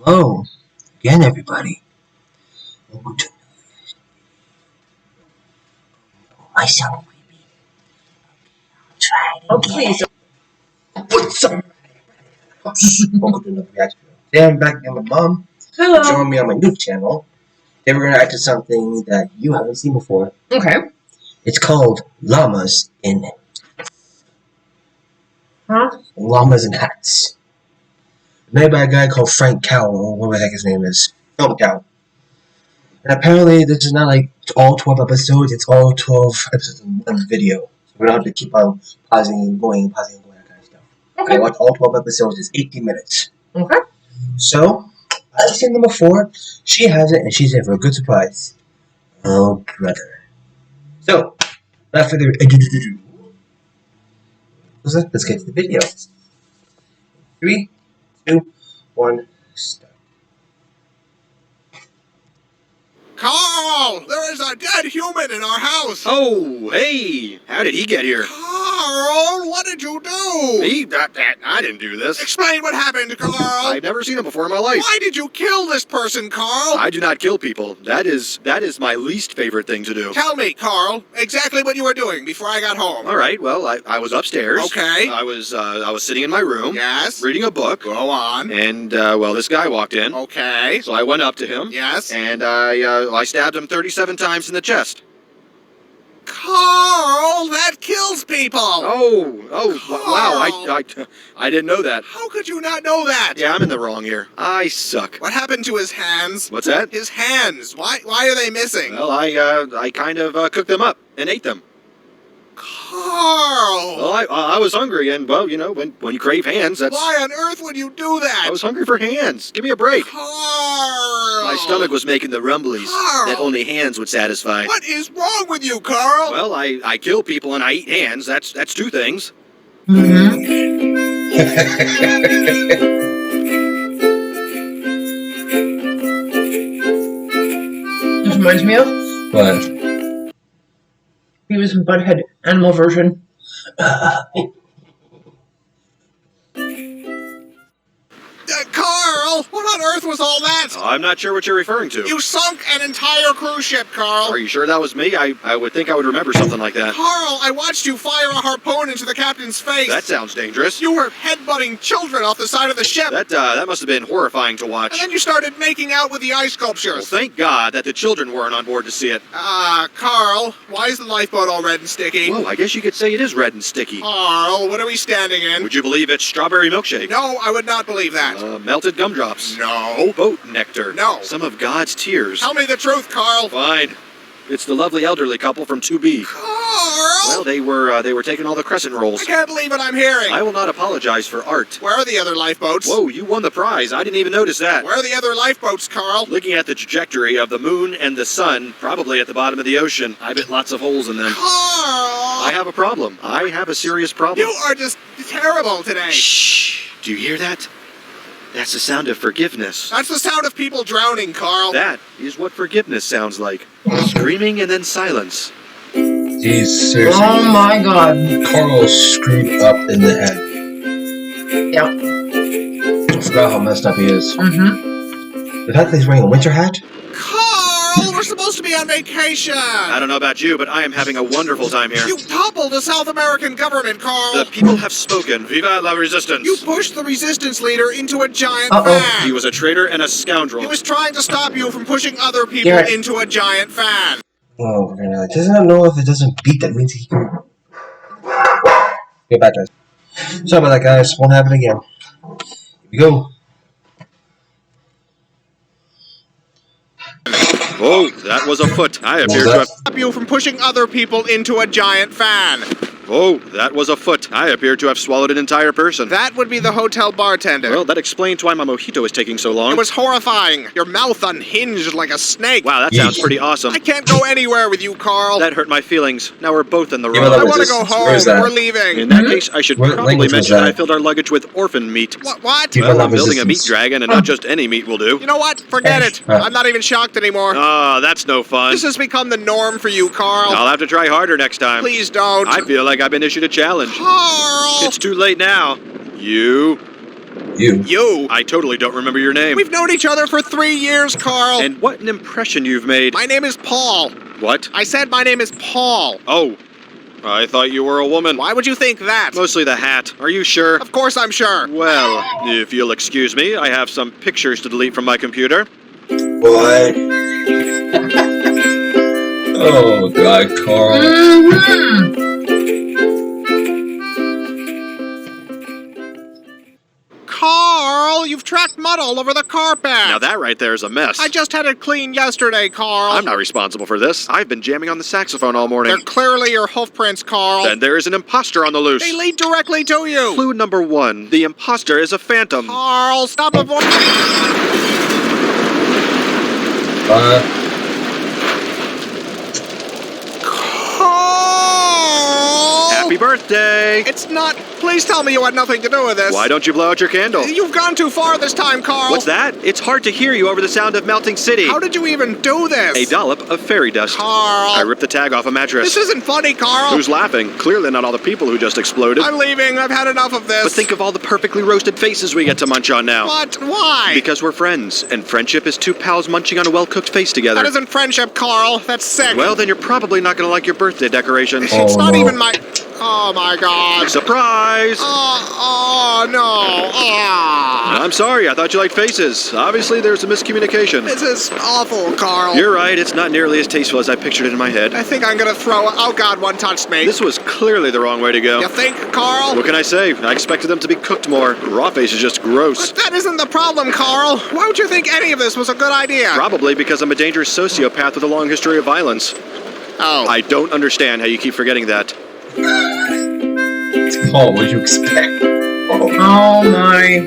Hello, again, everybody. Welcome to my sound creepy. Try it. Oh, please. What's up? Welcome to another reaction. Today I'm back with my mom. Hello. Join me on my new channel. Today we're gonna react to something that you haven't seen before. Okay. It's called Llamas in Huh? Llamas in Hats. Made by a guy called Frank Cow, or whatever the heck his name is. Film Cow. And apparently this is not like all 12 episodes, it's all 12 episodes in one video. So we don't have to keep on pausing and going, that kind of stuff. Okay. I watch all 12 episodes, it's 18 minutes. Okay. So, I've seen them before, she hasn't, and she's in for a good surprise. Oh, brother. So, without further ado, let's get to the video. 3, 2, 1, start. Carl! There is a dead human in our house! Oh, hey! How did he get here? Carl, what did you do? Me? I didn't do this. Explain what happened, Carl! I've never seen him before in my life. Why did you kill this person, Carl? I do not kill people. That is my least favorite thing to do. Tell me, Carl, exactly what you were doing before I got home. All right, well, I was upstairs. Okay. I was sitting in my room. Yes? Reading a book. Go on. And, well, this guy walked in. Okay. So I went up to him. Yes? And I stabbed him 37 times in the chest. Carl, that kills people! Wow, I didn't know that. How could you not know that? Yeah, I'm in the wrong here. I suck. What happened to his hands? What's that? His hands. Why are they missing? Well, I kind of cooked them up and ate them. Carl! Well, I was hungry, and, well, you know, when you crave hands, that's... Why on earth would you do that? I was hungry for hands. Give me a break. Carl! My stomach was making the rumblies Carl! that only hands would satisfy. What is wrong with you, Carl? Well, I kill people and I eat hands. That's two things. This reminds me of But, Beavis and Butthead animal version. Carl! What on earth was all that? I'm not sure what you're referring to. You sunk an entire cruise ship, Carl! Are you sure that was me? I would think I would remember something like that. Carl, I watched you fire a harpoon into the captain's face! That sounds dangerous. You were headbutting children off the side of the ship! That must have been horrifying to watch. And then you started making out with the ice Well, sculptures! thank God that the children weren't on board to see it. Carl, why is the lifeboat all red and sticky? Well, I guess you could say it is red and sticky. Carl, what are we standing in? Would you believe it's strawberry milkshake? No, I would not believe that. Melted gumdrops. No. Boat nectar. No. Some of God's tears. Tell me the truth, Carl. Fine. It's the lovely elderly couple from 2B. Carl! Well, they were taking all the crescent rolls. I can't believe what I'm hearing. I will not apologize for art. Where are the other lifeboats? Whoa, you won the prize. I didn't even notice that. Where are the other lifeboats, Carl? Looking at the trajectory of the moon and the sun, probably at the bottom of the ocean. I bit lots of holes in them. Carl! I have a problem. I have a serious problem. You are just terrible today. Shh. Do you hear that? That's the sound of forgiveness. That's the sound of people drowning, Carl. That is what forgiveness sounds like. Screaming and then silence. Jeez, seriously. Oh my god. Carl's screwed up in the head. Yep. I forgot how messed up he is. Mm-hmm. The fact that he's wearing a winter hat? Carl, we're supposed to be on vacation. I don't know about you, but I am having a wonderful time here. You toppled the South American government, Carl. The people have spoken. Viva la resistance. You pushed the resistance leader into a giant Uh-oh. fan. He was a traitor and a scoundrel. He was trying to stop you from pushing other people Garrett. into a giant fan. Oh, we're gonna. Does not know if it doesn't beat, that means he can. Get back, guys. Sorry about that, guys. Won't happen again. Here we go. Oh, that was a foot. I appear to have... Stop you from pushing other people into a giant fan. Oh, that was a foot. I appear to have swallowed an entire person. That would be the hotel bartender. Well, that explains why my mojito is taking so long. It was horrifying. Your mouth unhinged like a snake. Wow, that sounds pretty awesome. I can't go anywhere with you, Carl. That hurt my feelings. Now we're both in the Yeah, wrong. but I want to go Where home. is that? We're leaving. In that case, I should What probably language was mention that? I filled our luggage with orphan meat. What? Viva Well, la I'm building a meat resistance. dragon, and not just any meat will do. You know what? Forget it. I'm not even shocked anymore. Oh, that's no fun. This has become the norm for you, Carl. I'll have to try harder next time. Please don't. I feel like I've been issued a challenge. Carl! It's too late now. You You. You. I totally don't remember your name. We've known each other for 3 years, Carl. And what an impression you've made. My name is Paul. What? I said my name is Paul. Oh, I thought you were a woman. Why would you think that? Mostly the hat. Are you sure? Of course I'm sure. Well, if you'll excuse me, I have some pictures to delete from my computer. What? Oh, God, Carl. Mm-hmm. Carl, you've tracked mud all over the carpet. Now that right there is a mess. I just had it cleaned yesterday, Carl. I'm not responsible for this. I've been jamming on the saxophone all morning. They're clearly your hoof prints, Carl. Then there is an imposter on the loose. They lead directly to you. Clue number 1. The imposter is a phantom. Carl, stop avoiding. Carl! Happy birthday! It's not. Please tell me you had nothing to do with this. Why don't you blow out your candle? You've gone too far this time, Carl. What's that? It's hard to hear you over the sound of melting city. How did you even do this? A dollop of fairy dust. Carl. I ripped the tag off a mattress. This isn't funny, Carl. Who's laughing? Clearly not all the people who just exploded. I'm leaving. I've had enough of this. But think of all the perfectly roasted faces we get to munch on now. What? Why? Because we're friends, and friendship is two pals munching on a well-cooked face together. That isn't friendship, Carl. That's sick. Well, then you're probably not going to like your birthday decorations. It's not no. even my... Oh, my God. Surprise! Oh, no. Ah. I'm sorry, I thought you liked faces. Obviously, there's a miscommunication. This is awful, Carl. You're right, it's not nearly as tasteful as I pictured it in my head. I think I'm gonna throw... Oh, God, one touched me. This was clearly the wrong way to go. You think, Carl? What can I say? I expected them to be cooked more. Raw face is just gross. But that isn't the problem, Carl. Why would you think any of this was a good idea? Probably because I'm a dangerous sociopath with a long history of violence. Oh. I don't understand how you keep forgetting that. Paul, what'd you expect? Oh. Oh my.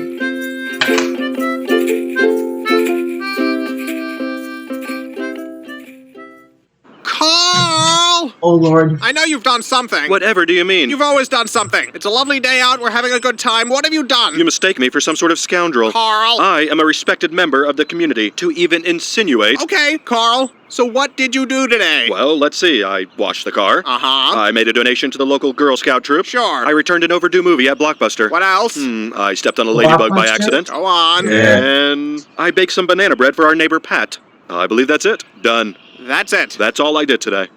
Carl! Oh Lord. I know you've done something. Whatever do you mean? You've always done something. It's a lovely day out. We're having a good time. What have you done? You mistake me for some sort of scoundrel. Carl. I am a respected member of the community. To even insinuate... Okay, Carl. So what did you do today? Well, let's see. I washed the car. Uh-huh. I made a donation to the local Girl Scout troop. Sure. I returned an overdue movie at Blockbuster. What else? I stepped on a ladybug by Blockbuster? accident. Go on. Yeah. And I baked some banana bread for our neighbor Pat. I believe that's it. Done. That's it. That's all I did today.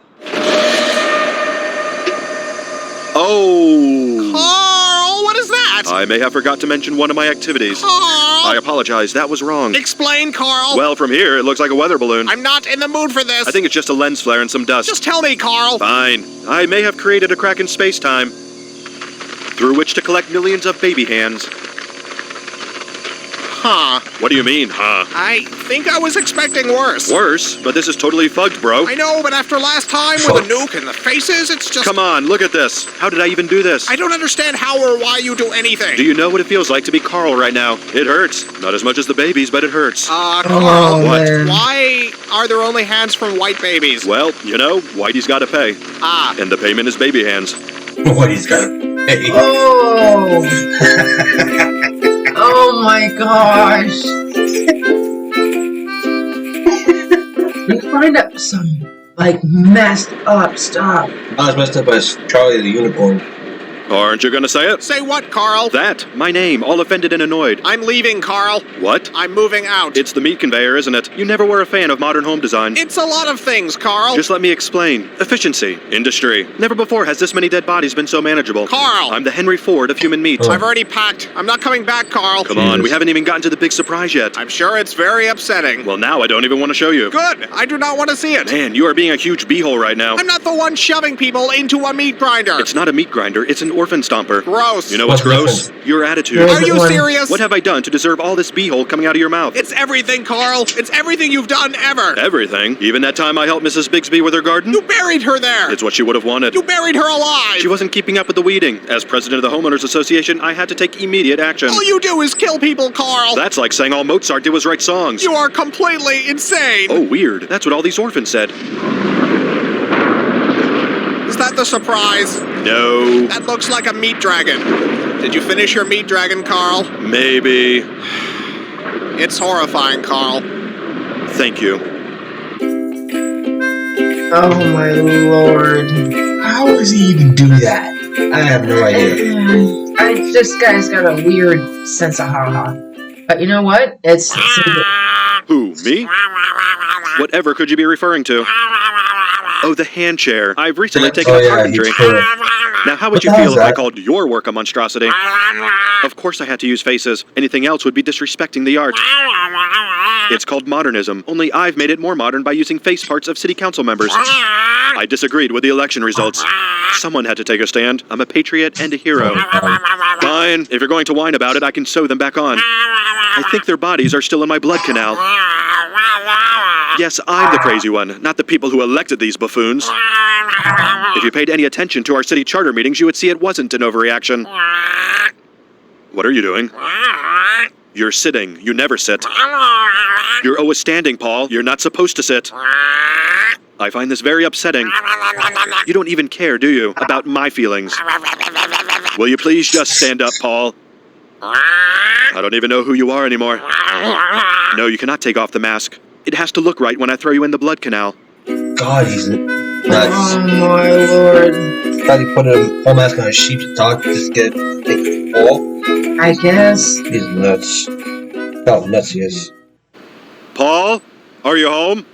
Oh! Carl, what is that? I may have forgot to mention one of my activities. Carl! I apologize, that was wrong. Explain, Carl. Well, from here, it looks like a weather balloon. I'm not in the mood for this. I think it's just a lens flare and some dust. Just tell me, Carl. Fine. I may have created a crack in space-time through which to collect millions of baby hands. Huh. What do you mean, huh? I think I was expecting worse. Worse, but this is totally fucked, bro. I know, but after last time with the nuke and the faces, it's just... Come on, look at this. How did I even do this? I don't understand how or why you do anything. Do you know what it feels like to be Carl right now? It hurts. Not as much as the babies, but it hurts. Carl, Oh, What? man. why are there only hands from white babies? Well, you know, Whitey's gotta pay. Ah, And the payment is baby hands. What he's got? Hey. Oh. Oh my gosh. We find up some like messed up stuff. Not as messed up as Charlie the Unicorn. Aren't you gonna say it? say what, Carl? That, my name, all offended and annoyed. I'm leaving, Carl. What? I'm moving out. It's the meat conveyor, isn't it? You never were a fan of modern home design. It's a lot of things, Carl. Just let me explain. Efficiency, industry. Never before has this many dead bodies been so manageable. Carl. I'm the Henry Ford of human meat. Oh. I've already packed. I'm not coming back, Carl. Come on, we Jesus. haven't even gotten to the big surprise yet. I'm sure it's very upsetting. Well, now I don't even want to show you. Good. I do not want to see it. Man, you are being a huge beehole right now. I'm not the one shoving people into a meat grinder. It's not a meat grinder, it's an orphan stomper. Gross. You know what's What's gross? Your attitude. Gross. Are you One. serious? What have I done to deserve all this beehole coming out of your mouth? It's everything, Carl. It's everything you've done ever. Everything. Even that time I helped Mrs. Bixby with her garden? You buried her there. It's what she would have wanted. You buried her alive. She wasn't keeping up with the weeding. As president of the Homeowners Association, I had to take immediate action. All you do is kill people, Carl. That's like saying all Mozart did was write songs. You are completely insane. Oh, weird. That's what all these orphans said. Is that the surprise? No. That looks like a meat dragon. Did you finish your meat dragon, Carl? Maybe. It's horrifying, Carl. Thank you. Oh my Lord. How does he even do that? I have no idea. This guy's got a weird sense of ha-ha. But you know what? It's Who, me? Whatever could you be referring to? Oh, the hand chair. I've recently taken a carpentry. Now, how would you feel if I called your work a monstrosity? Of course I had to use faces. Anything else would be disrespecting the art. It's called modernism, only I've made it more modern by using face parts of city council members. I disagreed with the election results. Someone had to take a stand. I'm a patriot and a hero. Fine. If you're going to whine about it, I can sew them back on. I think their bodies are still in my blood canal. Yes, I'm the crazy one, not the people who elected these buffoons. If you paid any attention to our city charter meetings, you would see it wasn't an overreaction. What are you doing? You're sitting. You never sit. You're always standing, Paul. You're not supposed to sit. I find this very upsetting. You don't even care, do you, about my feelings? Will you please just stand up, Paul? I don't even know who you are anymore. No, you cannot take off the mask. It has to look right when I throw you in the blood canal. God, he's nuts. oh my lord. Thought he put a whole mask on a sheep to talk, just get a ball. I guess. He's nuts. How nuts he is. Paul, are you home?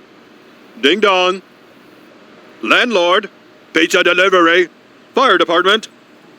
Ding dong. Landlord, pizza delivery, fire department.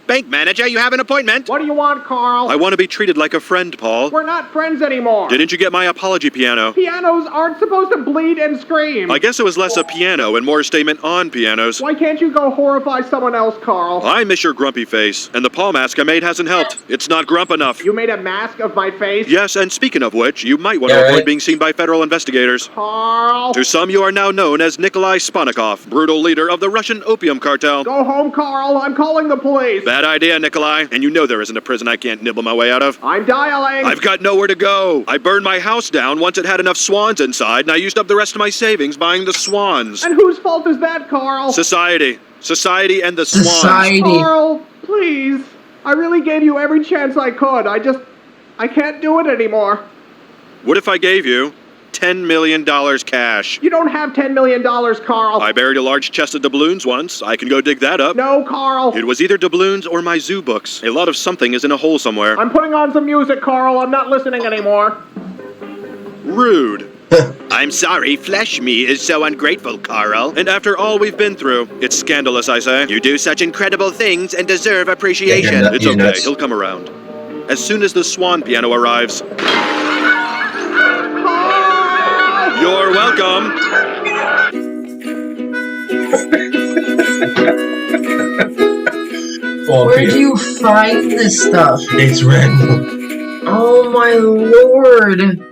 Bank manager, you have an appointment? What do you want, Carl? I want to be treated like a friend, Paul. We're not friends anymore. Didn't you get my apology piano? Pianos aren't supposed to bleed and scream. I guess it was less a piano and more a statement on pianos. Why can't you go horrify someone else, Carl? I miss your grumpy face, and the Paul mask I made hasn't helped. It's not grump enough. You made a mask of my face? Yes, and speaking of which, you might want to avoid being seen by federal investigators. Carl. To some, you are now known as Nikolai Sponikov, brutal leader of the Russian opium cartel. Go home, Carl. I'm calling the police. Bad idea, Nikolai. And you know there isn't a prison I can't nibble my way out of. I'm dialing. I've got nowhere to go. I burned my house down once it had enough swans inside, and I used up the rest of my savings buying the swans. And whose fault is that, Carl? Society. Society and the swans. Society. Carl, please. I really gave you every chance I could. I can't do it anymore. What if I gave you $10 million cash? You don't have $10 million, Carl. I buried a large chest of doubloons once. I can go dig that up. No, Carl. It was either doubloons or my zoo books. A lot of something is in a hole somewhere. I'm putting on some music, Carl. I'm not listening anymore. Rude. I'm sorry, flesh me is so ungrateful, Carl. And after all we've been through, it's scandalous, I say. You do such incredible things and deserve appreciation. Yeah, it's you're okay, nuts. he'll come around. As soon as the swan piano arrives. You're welcome. Where do you find this stuff? It's random. Oh my lord.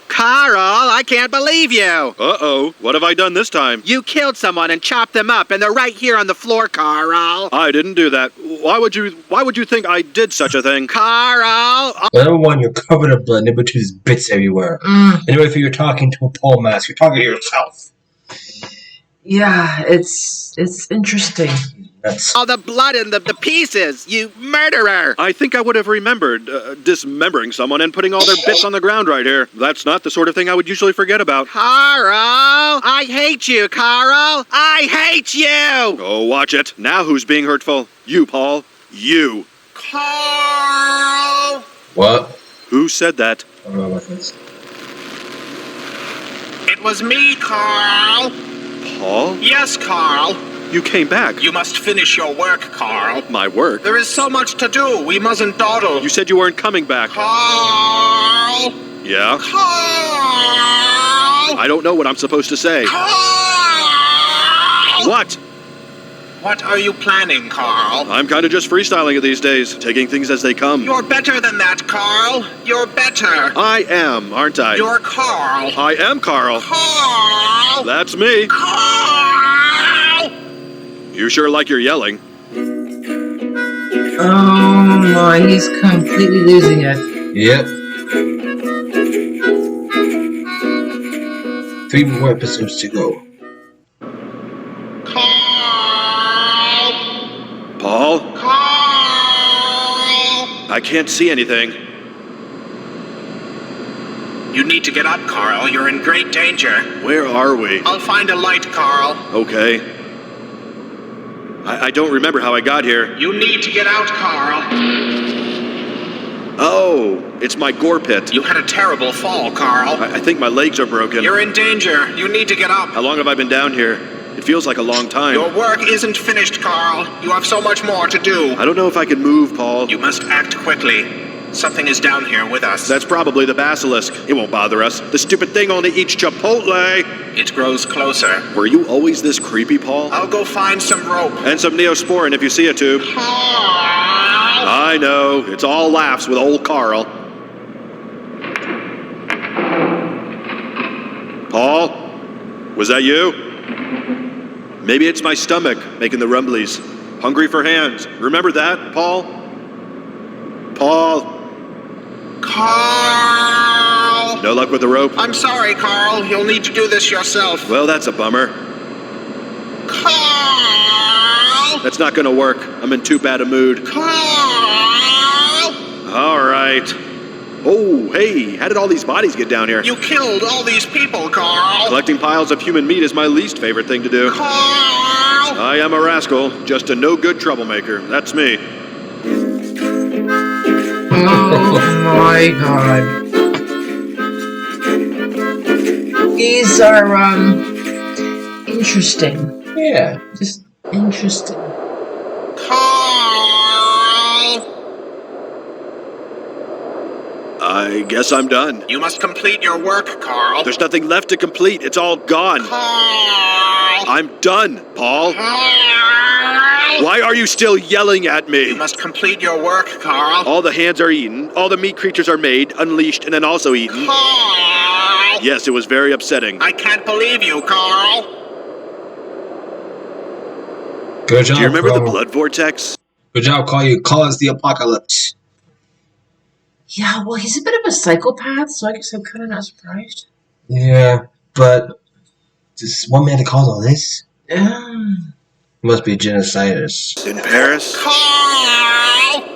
Carl, I can't believe you. Uh-oh, what have I done this time? You killed someone and chopped them up, and they're right here on the floor, Carl. I didn't do that. Why would you think I did such a thing? Carl. Number one, you're covered in blood. Number two, there's bits everywhere. And number three, you're talking to a pole mask. You're talking to yourself. Yeah, it's interesting. That's All the blood and the pieces, you murderer. I think I would have remembered dismembering someone and putting all their bits on the ground right here. That's not the sort of thing I would usually forget about. Carl, I hate you, Carl. I hate you. Oh, watch it. Now who's being hurtful? You, Paul. You. Carl. what? Who said that? I don't know about this. It was me, Carl. Paul? Yes, Carl. You came back. You must finish your work, Carl. My work? There is so much to do. We mustn't dawdle. You said you weren't coming back. Carl. Yeah? Carl. I don't know what I'm supposed to say. Carl. What? What are you planning, Carl? I'm kind of just freestyling it these days, taking things as they come. You're better than that, Carl. You're better. I am, aren't I? You're Carl. I am Carl. Carl. That's me. Carl. You sure like your yelling. Oh my, he's completely losing it. Yep. 3 more episodes to go. Carl. Paul? Carl. I can't see anything. You need to get up, Carl. You're in great danger. Where are we? I'll find a light, Carl. Okay. I don't remember how I got here. You need to get out, Carl. Oh, it's my gore pit. You had a terrible fall, Carl. I think my legs are broken. You're in danger. You need to get up. How long have I been down here? It feels like a long time. Your work isn't finished, Carl. You have so much more to do. I don't know if I can move, Paul. You must act quickly. Something is down here with us. That's probably the basilisk. It won't bother us. The stupid thing only eats Chipotle. It grows closer. Were you always this creepy, Paul? I'll go find some rope. And some Neosporin if you see a tube. Carl! I know. It's all laughs with old Carl. Paul? Was that you? Maybe it's my stomach making the rumblies. Hungry for hands. Remember that, Paul? Paul? Carl! No luck with the rope? I'm sorry, Carl. You'll need to do this yourself. Well, that's a bummer. Carl! That's not gonna work. I'm in too bad a mood. Carl! All right. Oh, hey, how did all these bodies get down here? You killed all these people, Carl. Collecting piles of human meat is my least favorite thing to do. Carl! I am a rascal, just a no-good troublemaker. That's me. Oh my god. These are, interesting. Yeah. Just interesting. Carl! I guess I'm done. You must complete your work, Carl. There's nothing left to complete. It's all gone. Carl! I'm done, Paul. Carl! Why are you still yelling at You me? must complete your work, Carl. All the hands are eaten. All the meat creatures are made, unleashed, and then also eaten. Carl! Yes, it was very upsetting. I can't believe you, Carl. Good job, Do you remember the Carl. blood vortex? Good job, Carl. You caused the apocalypse. Yeah, well, he's a bit of a psychopath, so I guess I'm kind of not surprised. Yeah, but just one man to cause all this? Um, Must be genocidus. In Paris? Carl!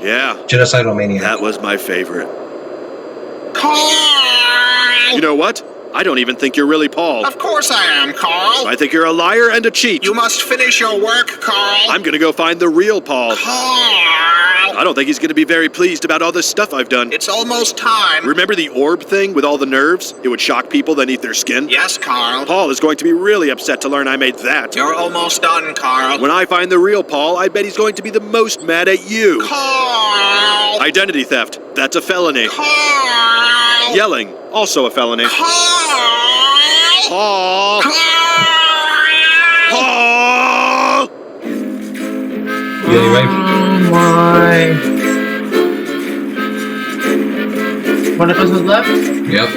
Yeah, Genocidal maniac. that was my favorite. Carl! You know what? I don't even think you're really Paul. Of course I am, Carl. I think you're a liar and a cheat. You must finish your work, Carl. I'm gonna go find the real Paul. Carl! I don't think he's gonna be very pleased about all this stuff I've done. It's almost time. Remember the orb thing with all the nerves? It would shock people, then eat their skin? Yes, Carl. Paul is going to be really upset to learn I made that. You're almost done, Carl. When I find the real Paul, I bet he's going to be the most mad at you. Carl! Identity theft, that's a felony. Carl! Yelling, also a felony. Carl! Paul! Carl! Paul! Yeah, you right. oh my. One of us was left? Yep.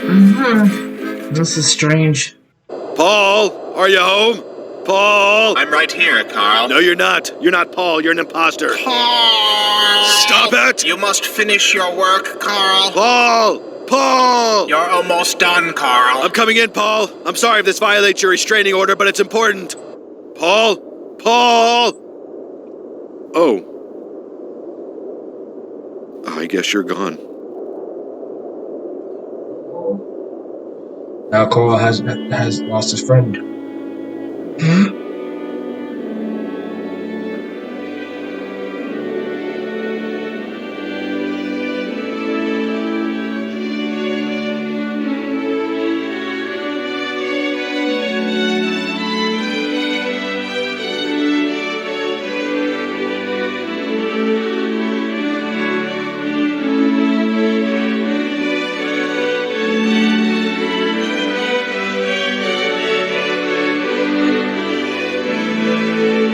Mm-hmm. This is strange. Paul, are you home? Paul! I'm right here, Carl. No, you're not. You're not Paul, you're an imposter. Carl! Stop it! You must finish your work, Carl. Paul! Paul! You're almost done, Carl. I'm coming in, Paul. I'm sorry if this violates your restraining order, but it's important. Paul? Paul? Oh. I guess you're gone. Now Carl has lost his friend.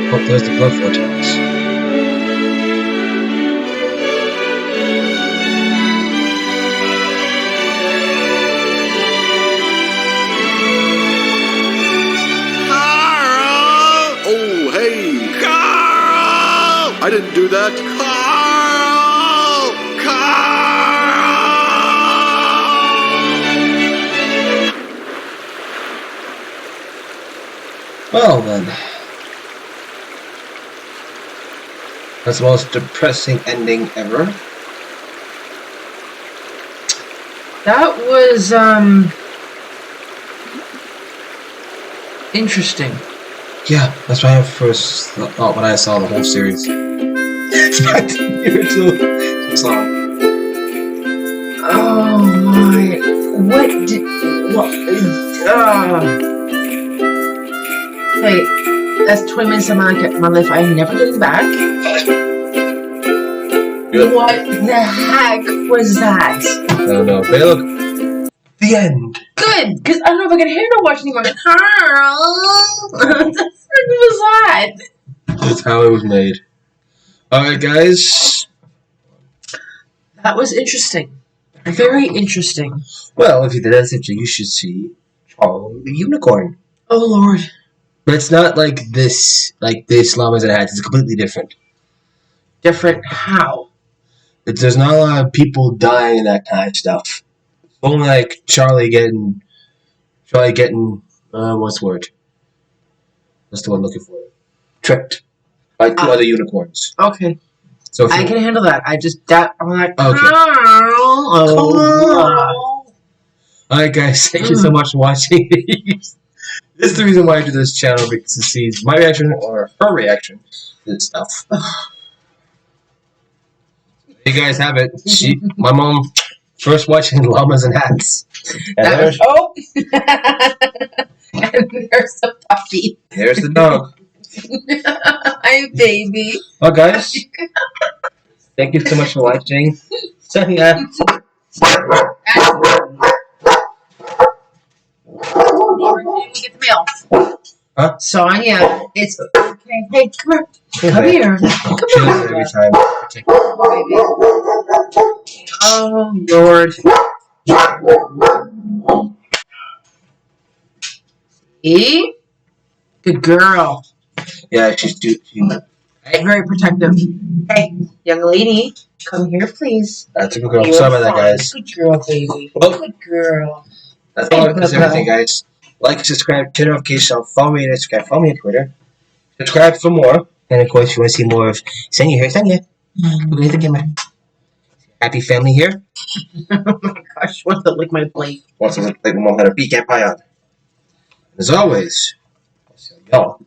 Oh, there's the blood vortex. Carl! Oh, hey! Carl! I didn't do that. Carl! Carl! Well then. That's the most depressing ending ever. That was, interesting. Yeah, that's what I first thought when I saw the whole series. It's back to the original song. Oh my! What did? What? Hey, that's 20 minutes of my life. I'm never getting back. Good. What the heck was that? I don't know. But look, the end. Good, because I don't know if I can handle watching anymore. Carl, what the frick was that? That's how it was made. Alright, guys. That was interesting. Very interesting. Well, if you did that, you should see Charlie the Unicorn. Oh Lord. But it's not like this llamas and hats. It's completely different. Different how? There's not a lot of people dying and that kind of stuff. It's only like Charlie getting, what's the word? What's the one I'm looking for? Tricked by two other unicorns. Okay. So I can handle that. I'm like, Okay. Carl. Oh. Alright guys, thank you so much for watching these. This is the reason why I do this channel, because to see my reaction or her reaction to this stuff. You guys have it. My mom first watching Llamas and Hats. And and there's the puppy. there's the dog. Hi, baby. Well, guys, thank you so much for watching. Sonia. We get the mail. Huh? Sonia, it's okay. Hey, come here. Hey, Come babe. here. She does it every time. Baby. Oh, Lord. E? Good girl. Yeah, she's Very protective. Hey, young lady, come here, please. that's a good girl. You're Sorry about that, fine. guys. Good girl, baby. Well, Good girl. that's all. That's everything, guys. Like, subscribe, turn notifications on, follow me on Instagram, follow me on Twitter. Subscribe for more. And of course, if you want to see more of Sonia here, Sonia. Look at the camera. Happy family here. Oh my gosh, wants to lick my plate. Wants to look like my mom had a pecan pie on. As always, I'll see y'all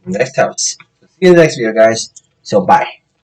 in the next house. See you in the next video, guys. So, bye.